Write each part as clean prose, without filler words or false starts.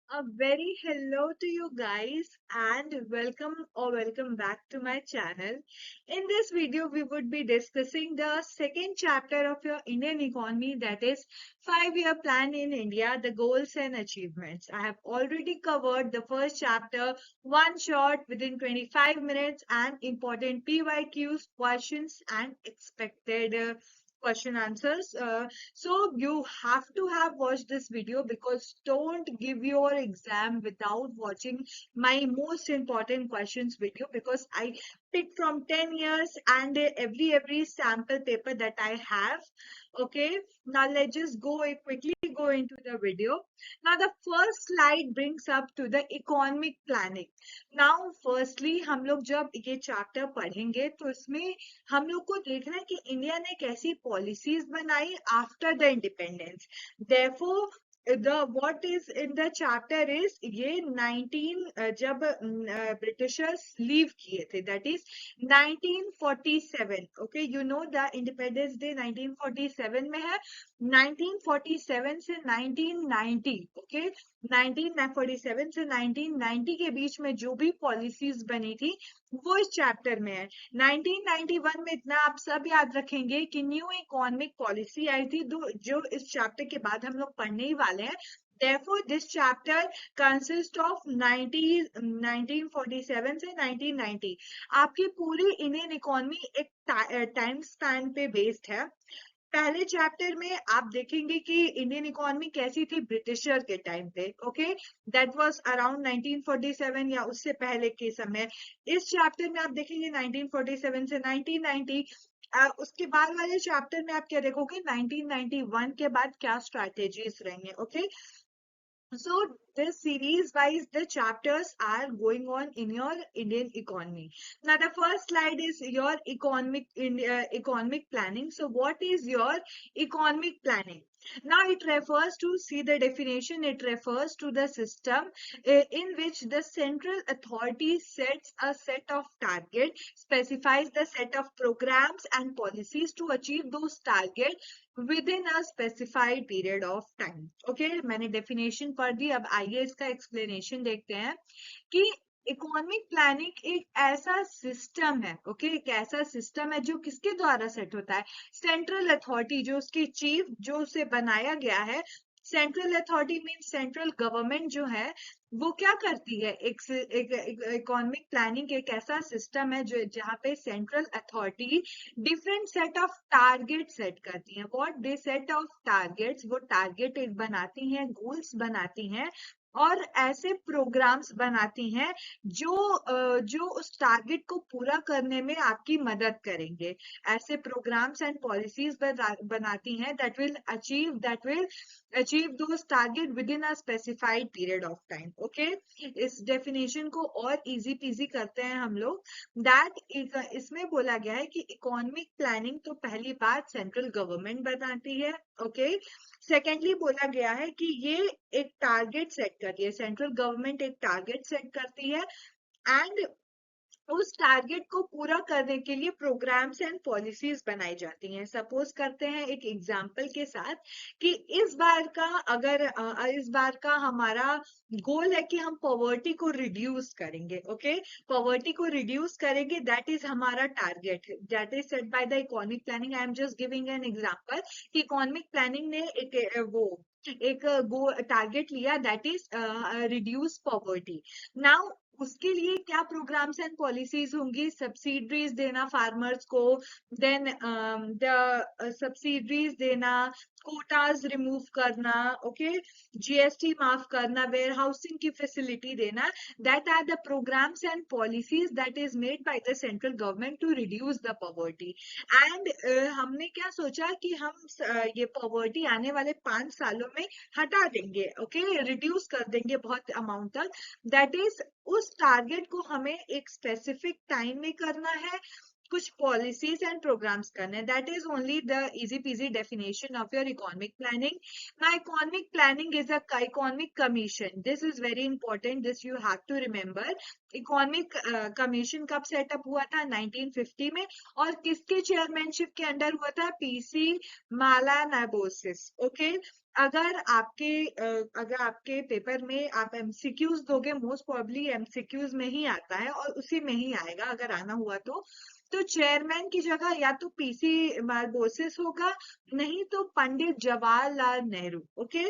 A very hello to you guys and welcome back to my channel. In this video, we would be discussing the second chapter of your Indian economy, that is 5-year plan in India, the goals and achievements. I have already covered the first chapter, one shot within 25 minutes and important PYQs, questions and expected question answers. So you have to have watched this video because don't give your exam without watching my most important questions video, because I picked from 10 years and every sample paper that I have. Okay, now let's just quickly go into the video. Now the first slide brings up to the economic planning. Now firstly हम लोग जब ये chapter पढ़ेंगे तो इसमें हम लोग को देखना है कि इंडिया ने कैसी पॉलिसीज बनाई after the independence. Therefore the what is in the chapter is ये 19 जब ब्रिटिशर्स लीव किए थे, that is 1947. okay, you know the independence day 1947 में है. 1947 से 1990, okay, 1947 से 1990 के बीच में जो भी पॉलिसीज बनी थी वो इस चैप्टर में है. 1991 में इतना आप सब याद रखेंगे कि न्यू इकोनॉमिक पॉलिसी आई थी, जो इस चैप्टर के बाद हम लोग पढ़ने ही वाले हैं. Therefore, this chapter consists of 1947 से 1990. आपकी पूरी इंडियन इकोनॉमी एक टाइम स्पैन पे बेस्ड है. पहले चैप्टर में आप देखेंगे कि इंडियन इकोनॉमी कैसी थी ब्रिटिशर के टाइम पे. ओके, दैट वाज अराउंड 1947 या उससे पहले के समय. इस चैप्टर में आप देखेंगे 1947 से 1990. उसके बाद वाले चैप्टर में आप क्या देखोगे, 1991 के बाद क्या स्ट्रैटेजीज रहेंगे. Okay, so this series wise the chapters are going on in your Indian economy. Now the first slide is your economic planning. So what is your economic planning? Now it refers to, see the definition, it refers to the system in which the central authority sets a set of targets, specifies the set of programs and policies to achieve those targets within a specified period of time. Okay, मैंने definition पढ़ दी. अब आइए इसका explanation देखते हैं कि economic planning एक ऐसा सिस्टम है. ओके, एक ऐसा सिस्टम है जो किसके द्वारा सेट होता है, सेंट्रल अथॉरिटी, जो उसकी चीफ, जो उसे बनाया गया है. Central authority mean central government जो है वो क्या करती है, एक इकोनॉमिक प्लानिंग एक ऐसा सिस्टम है जो जहाँ पे central authority different set of target set करती है. What they set of targets, वो टारगेट एक बनाती हैं, गोल्स बनाती हैं और ऐसे प्रोग्राम्स बनाती हैं जो उस टारगेट को पूरा करने में आपकी मदद करेंगे. ऐसे प्रोग्राम्स एंड पॉलिसीज बनाती हैं that will achieve those target within a specified period of time. Okay, इस definition को और easy peasy करते हैं हम लोग. that इसमें बोला गया है कि इकोनॉमिक प्लानिंग तो पहली बात सेंट्रल गवर्नमेंट बनाती है. ओके, सेकेंडली बोला गया है कि ये एक टारगेट सेट करती है, सेंट्रल गवर्नमेंट एक टारगेट सेट करती है एंड उस टारगेट को पूरा करने के लिए प्रोग्राम्स एंड पॉलिसीज बनाई जाती हैं. सपोज करते हैं एक एग्जांपल के साथ कि इस बार का हमारा गोल है कि हम पॉवर्टी को रिड्यूस करेंगे. ओके, पॉवर्टी को रिड्यूस करेंगे, दैट इज हमारा target, that is set by the economic planning. I am just giving an example कि इकोनॉमिक प्लानिंग ने एक टारगेट लिया, that is reduce poverty. Now उसके लिए क्या प्रोग्राम्स एंड पॉलिसीज होंगी, सब्सिडरीज देना फार्मर्स को, देन द सब्सिडरीज देना, कोटाज रिमूव करना, ओके, जीएसटी माफ करना, वेयर हाउसिंग की फैसिलिटी देना. That are the programs and policies that is made by the central government to reduce the poverty. And हमने क्या सोचा कि हम ये पॉवर्टी आने वाले 5 सालों में हटा देंगे. ओके, रिड्यूस कर देंगे बहुत अमाउंट तक. दैट इज उस टारगेट को हमें एक स्पेसिफिक टाइम में करना है कुछ पॉलिसीज एंड प्रोग्राम्स करने, that is only the easy PG definition of your economic planning. Now economic planning is a economic commission. This is very important, this you have to remember. Economic commission कब setup हुआ था? 1950 में. और किसके chairmanship के under हुआ था? PC मालानाबोसिस. Okay. अगर आपके पेपर में आप एमसीक्यूज दोगे, मोस्ट प्रोबेबली एमसीक्यूज में ही आता है और उसी में ही आएगा अगर आना हुआ तो चेयरमैन की जगह या तो पीसी मालबोसिस होगा, नहीं तो पंडित जवाहरलाल नेहरू. ओके.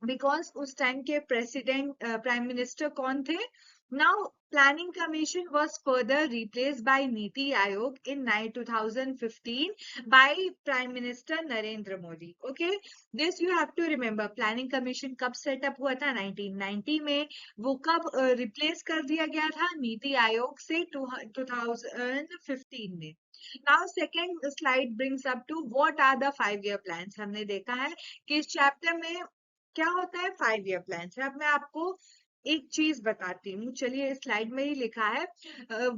बिकॉज उस टाइम के प्रेसिडेंट प्राइम मिनिस्टर कौन थे? Now planning commission was further replaced by NITI Aayog in 2015 by Prime Minister Narendra Modi. Okay, this you have to remember. Planning commission कब सेटअप हुआ था? 1990 में. वो कब रिप्लेस कर दिया गया था? नीति आयोग से 2015 में. Now second slide brings up to what are the 5-year plans. हमने देखा है कि इस चैप्टर में क्या होता है? 5-year plan. अब मैं आपको एक चीज बताती हूँ. चलिए, स्लाइड में ही लिखा है,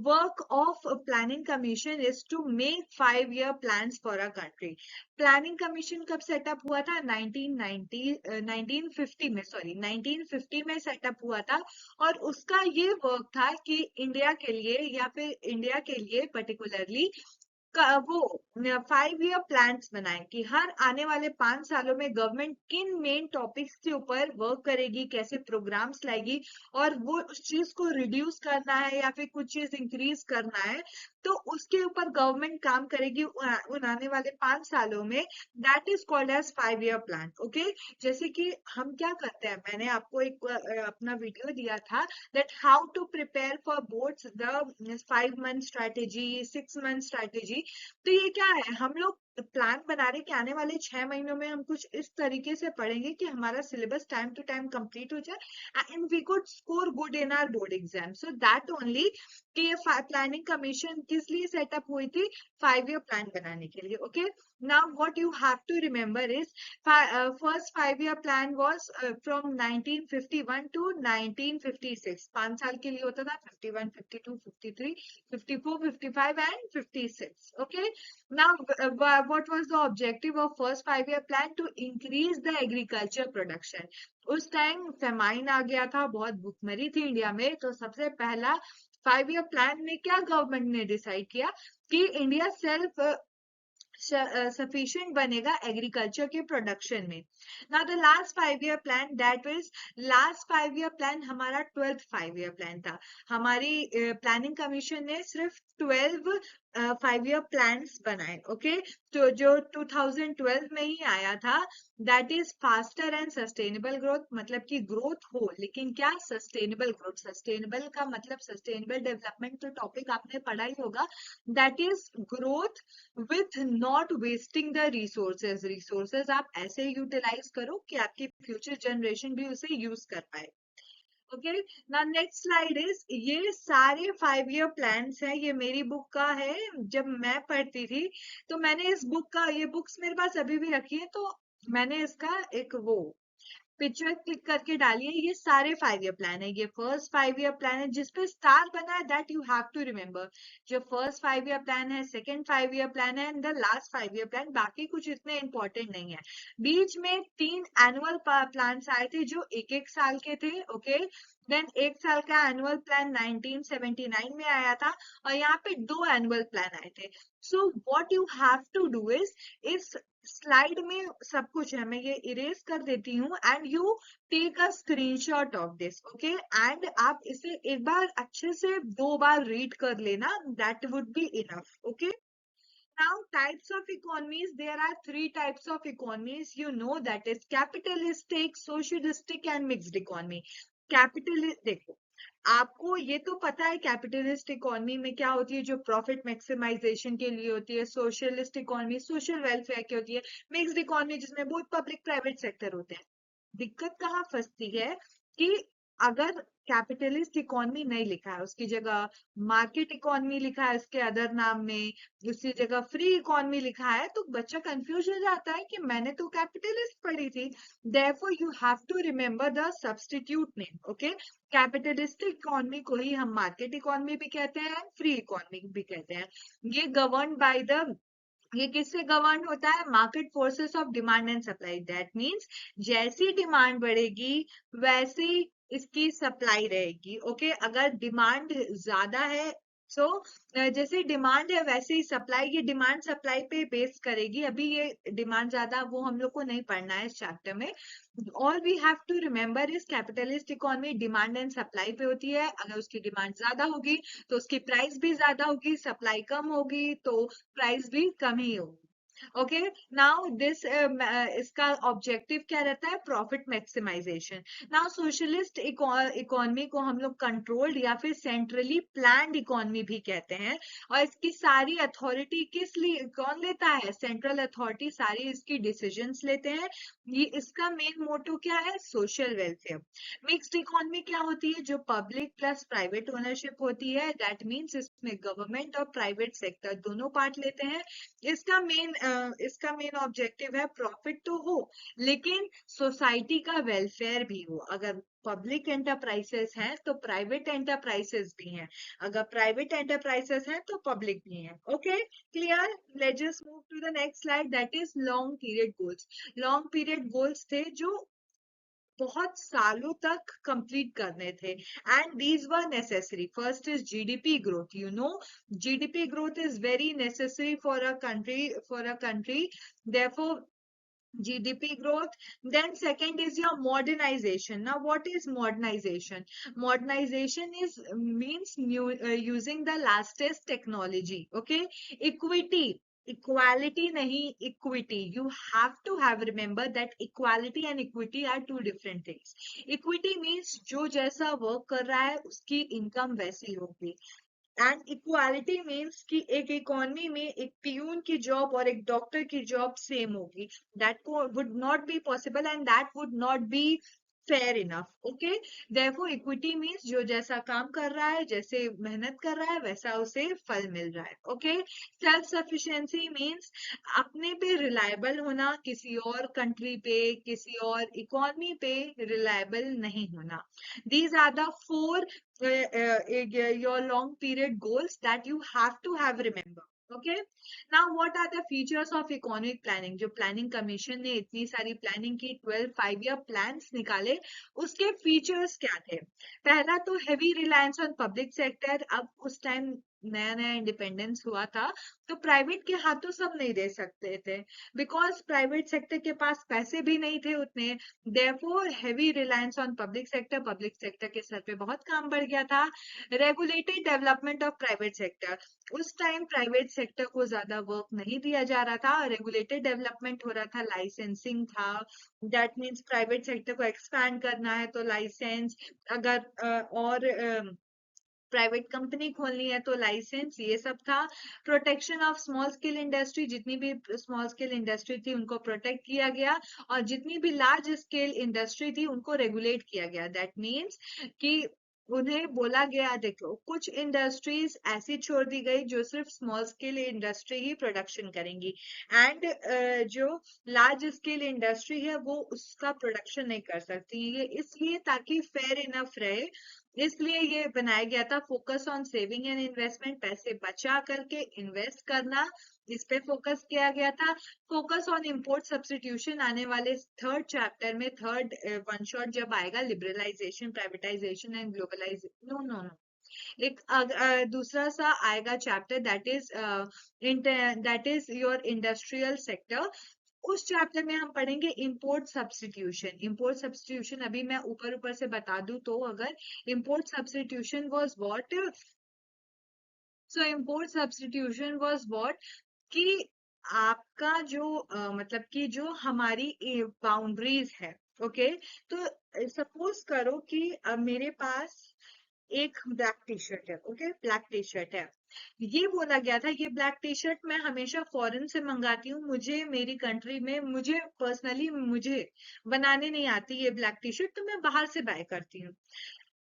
work of planning commission is to make 5-year plans for a country. Planning commission कब सेटअप हुआ था? 1950 में सेटअप हुआ था. और उसका ये वर्क था कि इंडिया के लिए या फिर इंडिया के लिए पर्टिकुलरली वो 5-year प्लान्स बनाए कि हर आने वाले 5 सालों में गवर्नमेंट किन मेन टॉपिक्स के ऊपर वर्क करेगी, कैसे प्रोग्राम्स लाएगी, और वो उस चीज को रिड्यूस करना है या फिर कुछ चीज इंक्रीज करना है, तो उसके ऊपर गवर्नमेंट काम करेगी उन आने वाले 5 सालों में. That is called as 5-year plan. Okay. जैसे कि हम क्या करते हैं, मैंने आपको एक अपना वीडियो दिया था that how to prepare for boards, the 5-month strategy, 6-month strategy. तो ये क्या है? हम लोग प्लान बना रहे कि आने वाले 6 महीनों में हम कुछ इस तरीके से पढ़ेंगे कि हमारा syllabus time to time complete हो जाए and we could score good in our board exam. So that only कि ये प्लानिंग कमीशन किस लिए सेटअप हुई थी? 5-year प्लान बनाने के लिए. Okay. Now what you have to remember is first 5-year plan was from 1951 to 1956. 5 साल के लिए होता था. 51, 52, 53, 54, 55 and 56. Okay. Now, what was the objective of first 5-year plan? To increase the agriculture production. उस time famine आ गया था, बहुत भुखमरी थी इंडिया में. तो सबसे पहला 5-year प्लान में क्या गवर्नमेंट ने डिसाइड किया कि इंडिया सेल्फ सफिशिएंट बनेगा एग्रीकल्चर के प्रोडक्शन में. Now the last 5-year plan, that is last 5-year plan हमारा 12th 5-year प्लान था. हमारी प्लानिंग कमीशन ने सिर्फ 12 5-year प्लान्स बनाए. ओके. तो जो 2012 में ही आया था, that is faster and sustainable growth. मतलब कि ग्रोथ हो, लेकिन क्या? Sustainable growth. सस्टेनेबल का मतलब सस्टेनेबल डेवलपमेंट, तो टॉपिक आपने पढ़ा ही होगा. That is growth with not wasting the resources. Resources आप ऐसे यूटिलाइज करो कि आपकी फ्यूचर जनरेशन भी उसे यूज कर पाए. ओके. ना नेक्स्ट स्लाइड इज, ये सारे 5-year प्लान्स हैं. ये मेरी बुक का है. जब मैं पढ़ती थी तो मैंने इस बुक का, ये बुक्स मेरे पास अभी भी रखी है, तो मैंने इसका एक वो पिक्चर क्लिक करके डालिए. ये सारे 5-year प्लान है. ये फर्स्ट 5-year प्लान है जिसपे स्टार बना है, that you have to remember. जो फर्स्ट 5-year प्लान है, सेकंड 5-year प्लान है and the last 5-year plan. बाकी कुछ इतने इंपॉर्टेंट नहीं है. बीच में 3 एनुअल प्लान्स आए थे जो 1-1 साल के थे. ओके. देन 1 साल का एनुअल प्लान 1979 में आया था और यहाँ पे 2 एनुअल प्लान आए थे. So what you have to do is slide में सब कुछ है, मैं ये इरेज कर देती हूँ and you take a screenshot of this. Okay. And आप इसे एक बार अच्छे से 2 बार रीड कर लेना, that would be enough. Okay. Now, types of economies, there are 3 types of economies, you know, that is capitalistic, socialistic and mixed economy. Capitalist, देखो, आपको ये तो पता है कैपिटलिस्ट इकोनॉमी में क्या होती है, जो प्रॉफिट मैक्सिमाइजेशन के लिए होती है. सोशलिस्ट इकोनॉमी सोशल वेलफेयर की होती है. मिक्स्ड इकोनॉमी जिसमें बहुत पब्लिक प्राइवेट सेक्टर होते हैं. दिक्कत कहाँ फंसती है कि अगर कैपिटलिस्ट इकोनॉमी नहीं लिखा है, उसकी जगह मार्केट इकोनॉमी लिखा है उसके अदर नाम में, उसकी जगह फ्री इकोनॉमी लिखा है, तो बच्चा कंफ्यूज हो जाता है कि मैंने तो कैपिटलिस्ट पढ़ी थी। therefore you have to remember the substitute name, okay? Capitalistic economy को ही हम मार्केट इकोनॉमी भी कहते हैं, फ्री इकोनॉमी भी कहते हैं। ये गवर्न बाय द, ये किससे गवर्न होता है? Market forces of demand and supply. That means जैसी डिमांड बढ़ेगी वैसी इसकी सप्लाई रहेगी। ओके, अगर डिमांड ज्यादा है, सो जैसे डिमांड है वैसे ही सप्लाई, ये डिमांड सप्लाई पे बेस करेगी। अभी ये डिमांड ज्यादा, वो हम लोग को नहीं पढ़ना है इस चैप्टर में। All we have to remember is capitalist economy demand and supply पे होती है। अगर उसकी डिमांड ज्यादा होगी तो उसकी प्राइस भी ज्यादा होगी, सप्लाई कम होगी तो प्राइस भी कम ही होगी। ओके, नाउ दिस इसका ऑब्जेक्टिव क्या रहता है? Profit maximization. Now socialist economy को हम लोग कंट्रोल्ड या फिर सेंट्रली प्लान्ड इकोनॉमी भी कहते हैं। और इसकी सारी अथॉरिटी किस लिए कौन लेता है? सेंट्रल अथॉरिटी सारी इसकी डिसीजंस लेते हैं। ये इसका मेन मोटो क्या है? Social welfare. मिक्स्ड इकोनॉमी क्या होती है? जो पब्लिक प्लस प्राइवेट ओनरशिप होती है। दैट मीन्स इसमें गवर्नमेंट और प्राइवेट सेक्टर दोनों पार्ट लेते हैं। इसका मेन ऑब्जेक्टिव है प्रॉफिट तो हो लेकिन सोसाइटी का वेलफेयर भी हो। अगर पब्लिक एंटरप्राइजेस हैं तो प्राइवेट एंटरप्राइजेस भी हैं, अगर प्राइवेट एंटरप्राइजेस हैं तो पब्लिक भी हैं। Okay, clear? Let's just move to the next slide, that is long period goals. Long period goals थे जो बहुत सालों तक कंप्लीट करने थे, and these were necessary. First is GDP growth. You know, GDP growth is very necessary for a country, therefore GDP growth. Then second is your modernization. Now what is modernization? Modernization is means using the latest technology. Okay, equity, equality nahi, equity. You have to have remember that equality and equity are two different things. Equity means जो जैसा work कर रहा है उसकी income वैसी होगी, and equality means कि एक इकोनॉमी में एक पियून की जॉब और एक डॉक्टर की जॉब सेम होगी। That would not be possible and that would not be fair enough. Okay, therefore equity means जो जैसा काम कर रहा है, जैसे मेहनत कर रहा है वैसा उसे फल मिल रहा है। ओके, सेल्फ सफिशिएंसी मीन्स अपने पे रिलायबल होना, किसी और कंट्री पे, किसी और इकोनॉमी पे रिलायबल नहीं होना। These are the four your long period goals that you have to remember. Okay, now what are the features of economic planning? जो प्लानिंग कमीशन ने इतनी सारी प्लानिंग की, 12 5-year प्लान्स निकाले, उसके फीचर्स क्या थे? पहला तो heavy reliance on public sector. अब उस टाइम नया नया इंडिपेंडेंस हुआ था तो प्राइवेट के हाथों सब नहीं दे सकते थे, बिकॉज प्राइवेट सेक्टर के पास पैसे भी नहीं थे उतने। therefore heavy reliance on public sector के सर पे बहुत काम बढ़ गया था। Regulated development of private sector, उस टाइम प्राइवेट सेक्टर को ज्यादा वर्क नहीं दिया जा रहा था, रेगुलेटेड डेवलपमेंट हो रहा था, लाइसेंसिंग था। दैट मीन्स प्राइवेट सेक्टर को एक्सपैंड करना है तो लाइसेंस, अगर और प्राइवेट कंपनी खोलनी है तो लाइसेंस, ये सब था। Protection of small scale industry, जितनी भी स्मॉल स्केल इंडस्ट्री थी उनको प्रोटेक्ट किया गया, और जितनी भी लार्ज स्केल इंडस्ट्री थी उनको रेगुलेट किया गया। दैट मीन्स कि उन्हें बोला गया, देखो कुछ इंडस्ट्रीज ऐसी छोड़ दी गई जो सिर्फ स्मॉल स्केल इंडस्ट्री ही प्रोडक्शन करेंगी, एंड जो लार्ज स्केल इंडस्ट्री है वो उसका प्रोडक्शन नहीं कर सकती। ये इसलिए ताकि फेयर इनफ रहे, इसलिए ये बनाया गया था। Focus on saving and investment, पैसे बचा करके इन्वेस्ट करना, इस पे फोकस किया गया था। फोकस ऑन इंपोर्ट सब्स्टिट्यूशन, आने वाले थर्ड चैप्टर में, थर्ड वन शॉट जब आएगा, liberalization, privatization and globalization, no no no, एक दूसरा सा आएगा chapter, that is your industrial sector. उस चैप्टर में हम पढ़ेंगे इंपोर्ट सब्स्टिट्यूशन। इंपोर्ट सब्स्टिट्यूशन अभी मैं ऊपर ऊपर से बता दूं तो, अगर import substitution was what, so import substitution was what, कि आपका जो मतलब कि जो हमारी बाउंड्रीज है, ओके, तो सपोज करो कि मेरे पास एक ब्लैक टी शर्ट है, ओके, ब्लैक टी शर्ट है। ये बोला गया था ये ब्लैक टी शर्ट मैं हमेशा फॉरेन से मंगाती हूँ, मुझे मेरी कंट्री में मुझे पर्सनली मुझे बनाने नहीं आती ये ब्लैक टी शर्ट, तो मैं बाहर से बाय करती हूँ।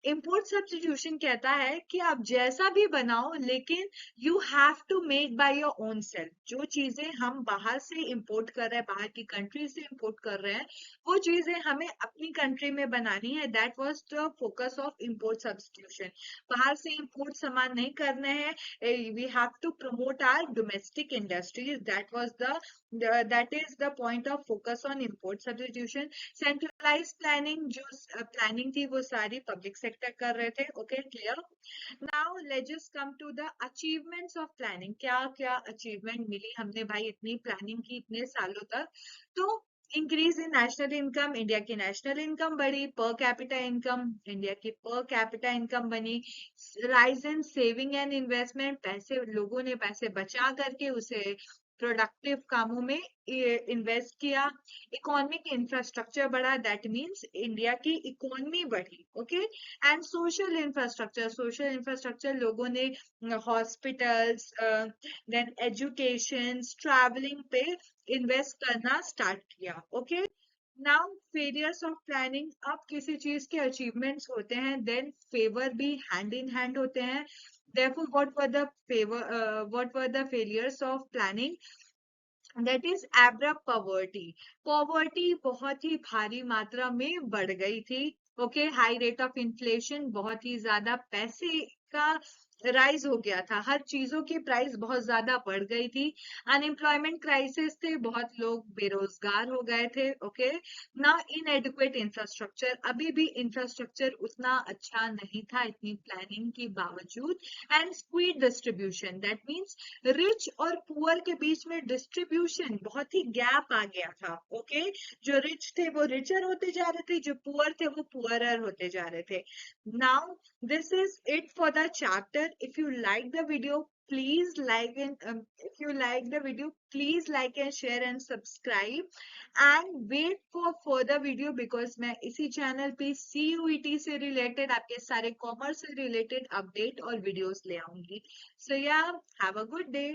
इम्पोर्ट सब्स्टिट्यूशन कहता है कि आप जैसा भी बनाओ लेकिन you have to make by your own self. जो चीजें हम बाहर से इंपोर्ट कर रहे हैं, बाहर की कंट्री से इंपोर्ट कर रहे हैं, वो चीजें हमें अपनी कंट्री में बनानी है। That was the focus of import substitution. बाहर से इंपोर्ट सामान नहीं करने हैं, we have to promote our domestic industries. That is the point of focus on import substitution. Centralize planning, जो प्लानिंग थी वो सारी पब्लिक सेक्टर कर रहे थे, okay, clear. Now let's just come to the achievements of planning. क्या क्या achievement मिली हमने भाई इतनी प्लानिंग की इतने सालों तक। तो increase in national income, India की नेशनल इनकम बढ़ी। पर कैपिटा इनकम, इंडिया की पर कैपिटा इनकम बनी। Rise in saving and investment, पैसे लोगों ने पैसे बचा करके उसे प्रोडक्टिव कामों में इन्वेस्ट किया। इकोनॉमिक इंफ्रास्ट्रक्चर बढ़ा, दैट मीन्स इंडिया की इकोनॉमी बढ़ी, ओके। एंड सोशल इंफ्रास्ट्रक्चर लोगों ने हॉस्पिटल्स, देन एजुकेशन, ट्रैवलिंग पे इन्वेस्ट करना स्टार्ट किया, okay. Now failures of planning, अब किसी चीज के अचीवमेंट्स होते हैं देन फेवर भी हैंड इन हैंड होते हैं। therefore what were the failures of planning? That is abrupt poverty. Poverty बहुत ही भारी मात्रा में बढ़ गई थी, okay. High rate of inflation, बहुत ही ज्यादा पैसे का राइज हो गया था, हर चीजों की प्राइस बहुत ज्यादा बढ़ गई थी। अनएम्प्लॉयमेंट क्राइसिस थे, बहुत लोग बेरोजगार हो गए थे, ओके। ना इनएडिक्वेट इंफ्रास्ट्रक्चर, अभी भी इंफ्रास्ट्रक्चर उतना अच्छा नहीं था इतनी प्लानिंग के बावजूद। And squid distribution, that means rich और पुअर के बीच में डिस्ट्रीब्यूशन बहुत ही गैप आ गया था, ओके। जो रिच थे वो रिचर होते जा रहे थे, जो पुअर थे वो पुअरर होते जा रहे थे। Now this is it for the chapter. If you like the video, please like and if you like the video, please like and share and subscribe and wait for further video because मैं इसी channel पे CUET से related आपके सारे commerce से related update और videos ले आऊंगी। So yeah, have a good day.